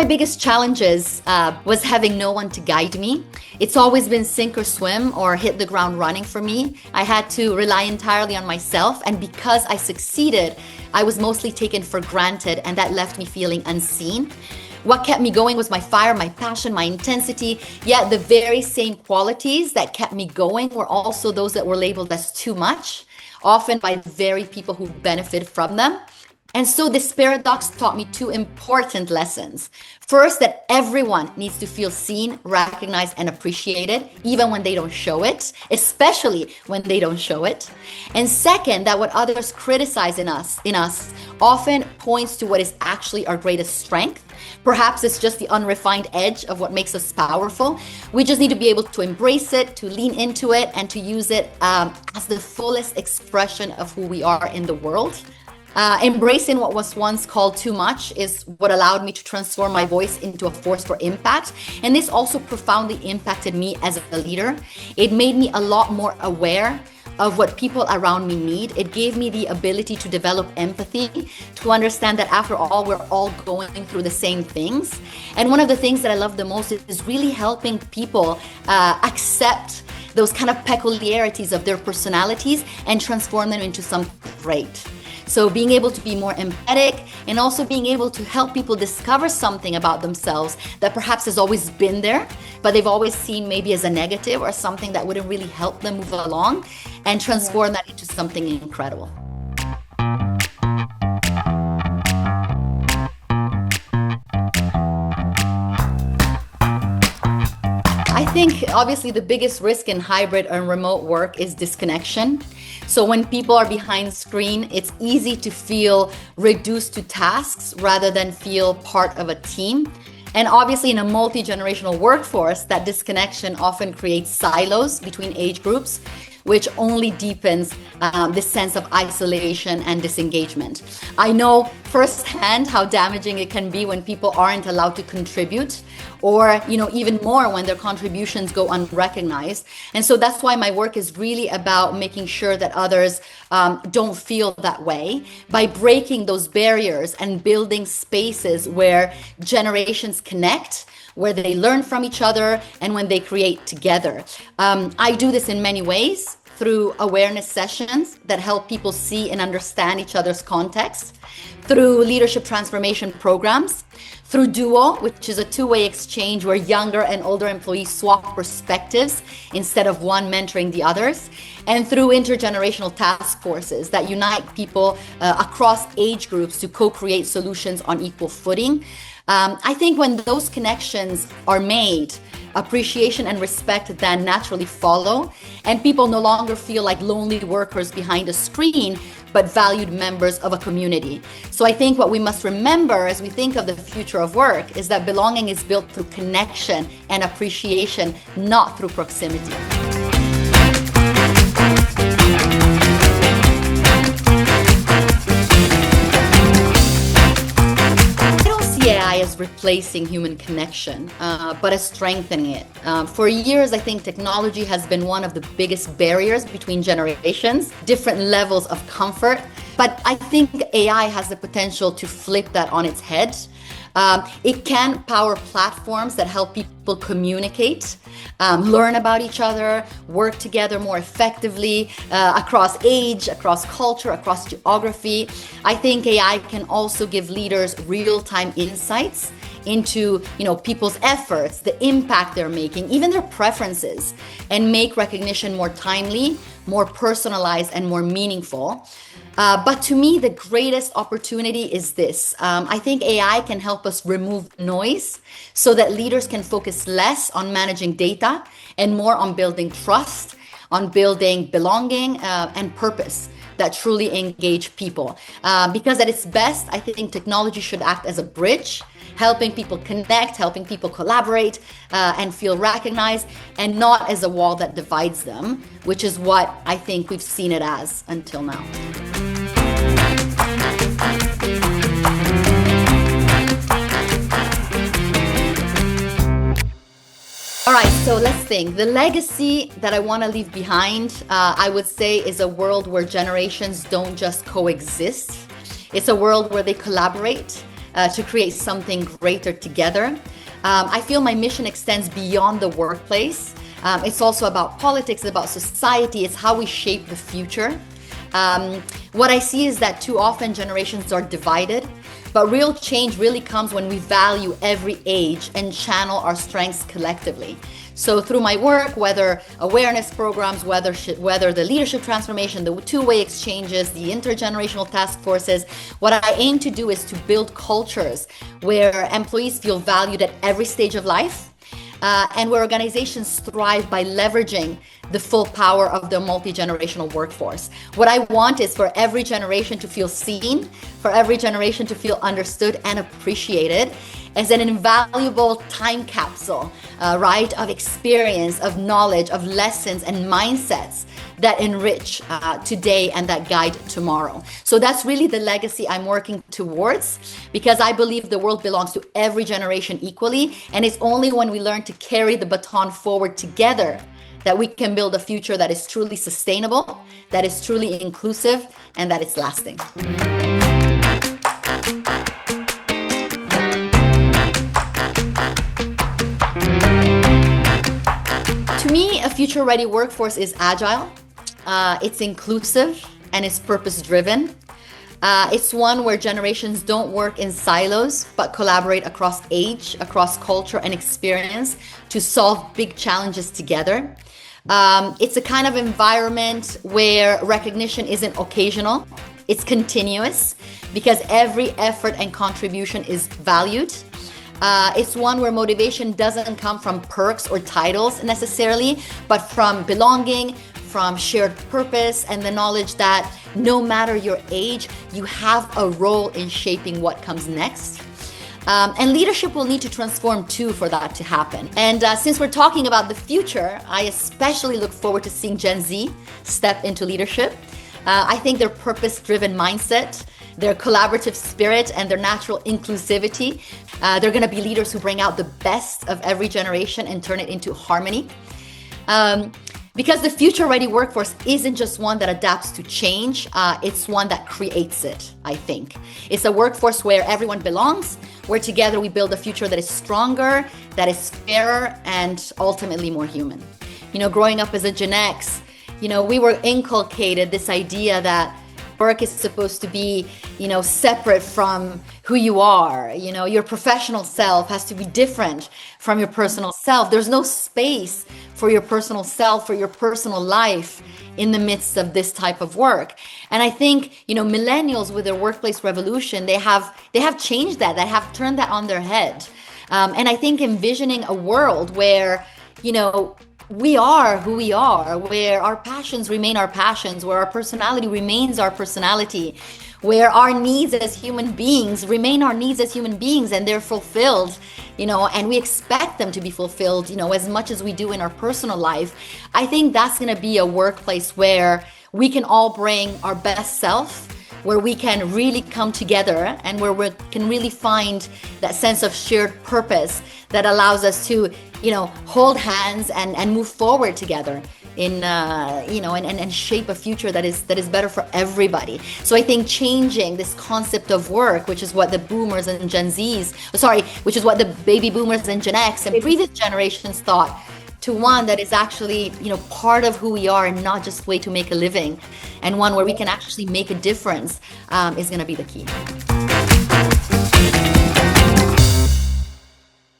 biggest challenges was having no one to guide me. It's always been sink or swim or hit the ground running for me. I had to rely entirely on myself, and because I succeeded, I was mostly taken for granted, and that left me feeling unseen. What kept me going was my fire, my passion, my intensity, yet the very same qualities that kept me going were also those that were labeled as too much, often by the very people who benefit from them. And so this paradox taught me two important lessons. First, that everyone needs to feel seen, recognized, and appreciated, even when they don't show it, especially when they don't show it. And second, that what others criticize in us often points to what is actually our greatest strength. Perhaps it's just the unrefined edge of what makes us powerful. We just need to be able to embrace it, to lean into it, and to use it as the fullest expression of who we are in the world. Embracing what was once called too much is what allowed me to transform my voice into a force for impact. And this also profoundly impacted me as a leader. It made me a lot more aware of what people around me need. It gave me the ability to develop empathy, to understand that after all, we're all going through the same things. And one of the things that I love the most is really helping people accept those kind of peculiarities of their personalities and transform them into something great. So being able to be more empathetic and also being able to help people discover something about themselves that perhaps has always been there, but they've always seen maybe as a negative or something that wouldn't really help them move along, and transform that into something incredible. I think obviously the biggest risk in hybrid and remote work is disconnection. So when people are behind screen, it's easy to feel reduced to tasks rather than feel part of a team. And obviously in a multi-generational workforce, that disconnection often creates silos between age groups, which only deepens this sense of isolation and disengagement. I know firsthand how damaging it can be when people aren't allowed to contribute, or even more when their contributions go unrecognized. And so that's why my work is really about making sure that others don't feel that way, by breaking those barriers and building spaces where generations connect, where they learn from each other, and when they create together. I do this in many ways, through awareness sessions that help people see and understand each other's context, through leadership transformation programs, through Duo, which is a two-way exchange where younger and older employees swap perspectives instead of one mentoring the others, and through intergenerational task forces that unite people across age groups to co-create solutions on equal footing. I think when those connections are made, appreciation and respect then naturally follow, and people no longer feel like lonely workers behind a screen, but valued members of a community. So I think what we must remember as we think of the future of work is that belonging is built through connection and appreciation, not through proximity. AI as replacing human connection, but as strengthening it. For years, I think technology has been one of the biggest barriers between generations, different levels of comfort. But I think AI has the potential to flip that on its head. It can power platforms that help people communicate, learn about each other, work together more effectively across age, across culture, across geography. I think AI can also give leaders real-time insights into people's efforts, the impact they're making, even their preferences, and make recognition more timely, more personalized, and more meaningful. But to me, the greatest opportunity is this. I think AI can help us remove noise so that leaders can focus less on managing data and more on building trust, on building belonging and purpose that truly engage people. Because at its best, I think technology should act as a bridge, helping people connect, helping people collaborate and feel recognized, and not as a wall that divides them, which is what I think we've seen it as until now. All right, so let's think. The legacy that I want to leave behind, I would say, is a world where generations don't just coexist. It's a world where they collaborate, to create something greater together. I feel my mission extends beyond the workplace. It's also about politics, it's about society, it's how we shape the future. What I see is that too often generations are divided, but real change really comes when we value every age and channel our strengths collectively. So through my work, whether awareness programs, whether the leadership transformation, the two-way exchanges, the intergenerational task forces, what I aim to do is to build cultures where employees feel valued at every stage of life, and where organizations thrive by leveraging the full power of the multi-generational workforce. What I want is for every generation to feel seen, for every generation to feel understood and appreciated as an invaluable time capsule, right, of experience, of knowledge, of lessons and mindsets that enrich today and that guide tomorrow. So that's really the legacy I'm working towards, because I believe the world belongs to every generation equally, and it's only when we learn to carry the baton forward together that we can build a future that is truly sustainable, that is truly inclusive, and that is lasting. To me, a future-ready workforce is agile, it's inclusive, and it's purpose-driven. It's one where generations don't work in silos, but collaborate across age, across culture and experience to solve big challenges together. It's a kind of environment where recognition isn't occasional, it's continuous, because every effort and contribution is valued. It's one where motivation doesn't come from perks or titles necessarily, but from belonging, from shared purpose, and the knowledge that no matter your age, you have a role in shaping what comes next. And leadership will need to transform too for that to happen. And since we're talking about the future, I especially look forward to seeing Gen Z step into leadership. I think their purpose-driven mindset, their collaborative spirit, and their natural inclusivity, they're going to be leaders who bring out the best of every generation and turn it into harmony. Because the future-ready workforce isn't just one that adapts to change, it's one that creates it, I think. It's a workforce where everyone belongs, where together we build a future that is stronger, that is fairer, and ultimately more human. You know, growing up as a Gen X, you know, we were inculcated this idea that work is supposed to be, you know, separate from who you are. You know, your professional self has to be different from your personal self. There's no space for your personal self, for your personal life in the midst of this type of work. And I think, you know, millennials with their workplace revolution, they have changed that, they have turned that on their head. And I think envisioning a world where, you know, we are who we are, where our passions remain our passions, where our personality remains our personality, where our needs as human beings remain our needs as human beings, and they're fulfilled, you know, and we expect them to be fulfilled, you know, as much as we do in our personal life. I think that's going to be a workplace where we can all bring our best self, where we can really come together, and where we can really find that sense of shared purpose that allows us to, you know, hold hands and move forward together in, you know, and shape a future that is better for everybody. So I think changing this concept of work, which is what the boomers and Gen Zs, which is what the baby boomers and Gen X and previous generations thought, to one that is actually, you know, part of who we are and not just a way to make a living, and one where we can actually make a difference, is going to be the key.